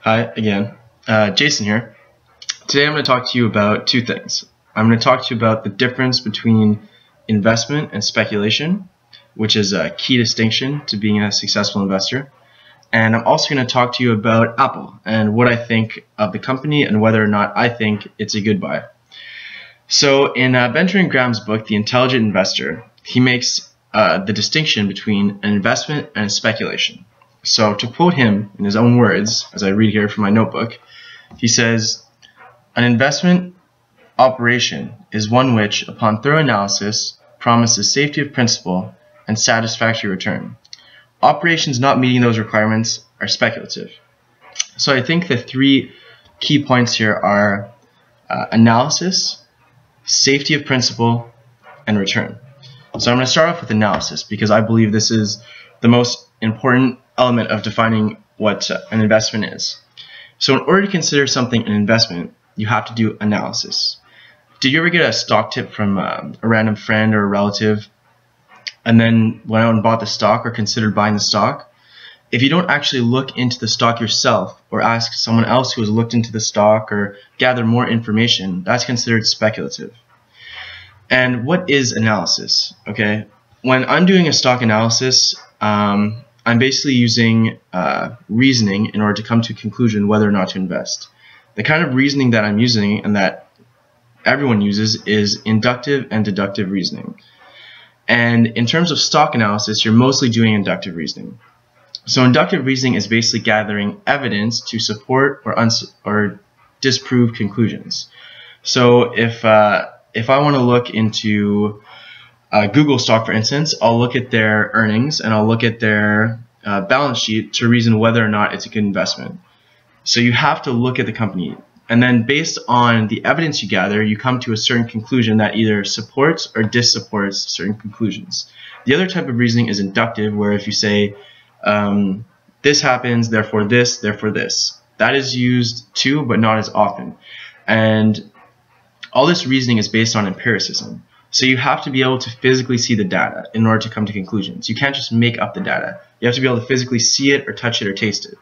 Hi again, Jason here. Today I'm going to talk to you about two things. I'm going to talk to you about the difference between investment and speculation, which is a key distinction to being a successful investor. And I'm also going to talk to you about Apple and what I think of the company and whether or not I think it's a good buy. So in Benjamin Graham's book, The Intelligent Investor, he makes the distinction between an investment and a speculation. So to quote him in his own words, as I read here from my notebook, he says, "An investment operation is one which, upon thorough analysis, promises safety of principal and satisfactory return. Operations not meeting those requirements are speculative." So I think the three key points here are analysis, safety of principal, and return. So I'm going to start off with analysis because I believe this is the most important element of defining what an investment is. So in order to consider something an investment, you have to do analysis. Did you ever get a stock tip from a random friend or a relative and then went out and bought the stock or considered buying the stock? If you don't actually look into the stock yourself or ask someone else who has looked into the stock or gather more information, that's considered speculative. And what is analysis? Okay, when I'm doing a stock analysis, I'm basically using reasoning in order to come to a conclusion whether or not to invest. The kind of reasoning that I'm using and that everyone uses is inductive and deductive reasoning. And in terms of stock analysis, you're mostly doing inductive reasoning. So inductive reasoning is basically gathering evidence to support or disprove conclusions. So if I want to look into Google stock, for instance, I'll look at their earnings and I'll look at their balance sheet to reason whether or not it's a good investment. So you have to look at the company, and then based on the evidence you gather, you come to a certain conclusion that either supports or dissupports certain conclusions. The other type of reasoning is inductive, where if you say this happens, therefore this, therefore this. That is used too, but not as often. And all this reasoning is based on empiricism. So you have to be able to physically see the data in order to come to conclusions. You can't just make up the data. You have to be able to physically see it or touch it or taste it.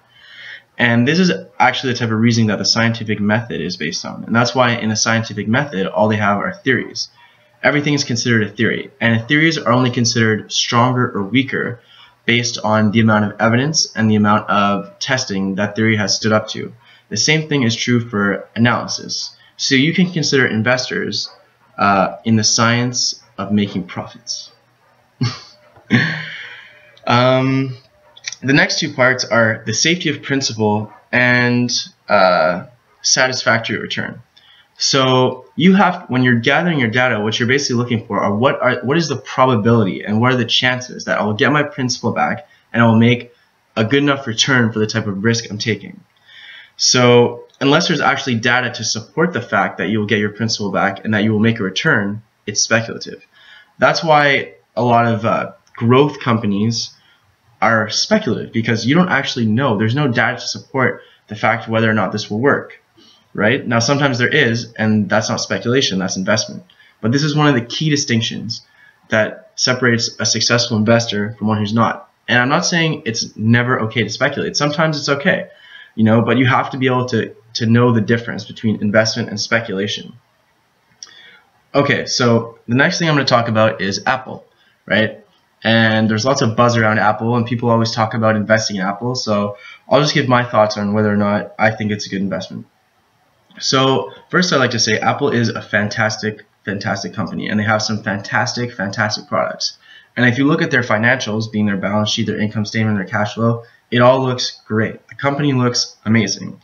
And this is actually the type of reasoning that the scientific method is based on. And that's why in the scientific method, all they have are theories. Everything is considered a theory. And theories are only considered stronger or weaker based on the amount of evidence and the amount of testing that theory has stood up to. The same thing is true for analysis. So you can consider investors in the science of making profits. The next two parts are the safety of principal and satisfactory return. So you have, when you're gathering your data, what you're basically looking for are what is the probability and what are the chances that I will get my principal back and I will make a good enough return for the type of risk I'm taking. So unless there's actually data to support the fact that you will get your principal back and that you will make a return, it's speculative. That's why a lot of growth companies are speculative, because you don't actually know. There's no data to support the fact whether or not this will work, right? Now sometimes there is, and that's not speculation, that's investment. But this is one of the key distinctions that separates a successful investor from one who's not. And I'm not saying it's never okay to speculate. Sometimes it's okay, you know, but you have to be able to know the difference between investment and speculation. Okay, so the next thing I'm going to talk about is Apple, right? And there's lots of buzz around Apple, and people always talk about investing in Apple, so I'll just give my thoughts on whether or not I think it's a good investment. So first I'd like to say Apple is a fantastic company, and they have some fantastic products. And if you look at their financials, being their balance sheet, their income statement, their cash flow, it all looks great. The company looks amazing.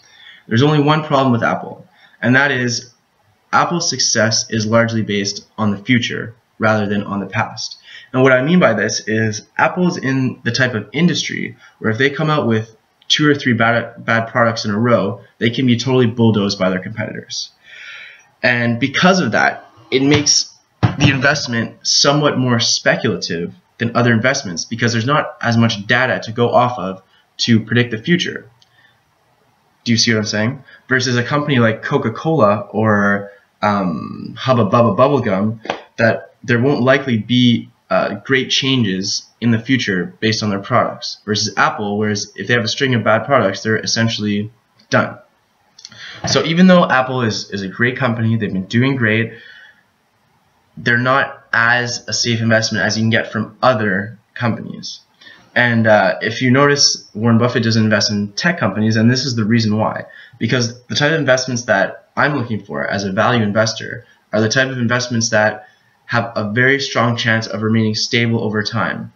There's only one problem with Apple, and that is Apple's success is largely based on the future rather than on the past. And what I mean by this is Apple is in the type of industry where if they come out with 2 or 3 bad products in a row, they can be totally bulldozed by their competitors. And because of that, it makes the investment somewhat more speculative than other investments, because there's not as much data to go off of to predict the future. Do you see what I'm saying? Versus a company like Coca-Cola or Hubba Bubba Bubblegum, that there won't likely be great changes in the future based on their products. Versus Apple, whereas if they have a string of bad products, they're essentially Done. So even though Apple is a great company, they've been doing great, they're not as a safe investment as you can get from other companies. And if you notice, Warren Buffett doesn't invest in tech companies, and this is the reason why. Because the type of investments that I'm looking for as a value investor are the type of investments that have a very strong chance of remaining stable over time.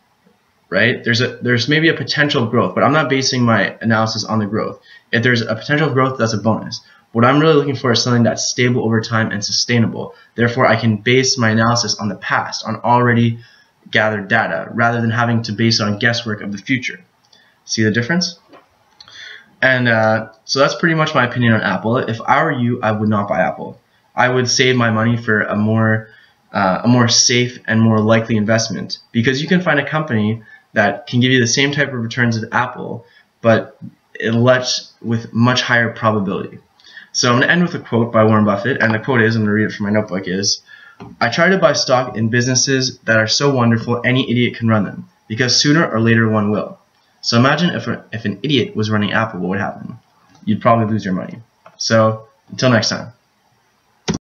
Right? There's maybe a potential growth, but I'm not basing my analysis on the growth. If there's a potential growth, that's a bonus. What I'm really looking for is something that's stable over time and sustainable. Therefore, I can base my analysis on the past, on already gathered data, rather than having to base it on guesswork of the future. See the difference? And so that's pretty much my opinion on Apple. If I were you, I would not buy Apple. I would save my money for a more safe and more likely investment, because you can find a company that can give you the same type of returns as Apple, but with much higher probability. So I'm going to end with a quote by Warren Buffett, and the quote is, I'm going to read it from my notebook, is, "I try to buy stock in businesses that are so wonderful any idiot can run them, because sooner or later one will." So imagine if an idiot was running Apple, what would happen? You'd probably lose your money. So until next time.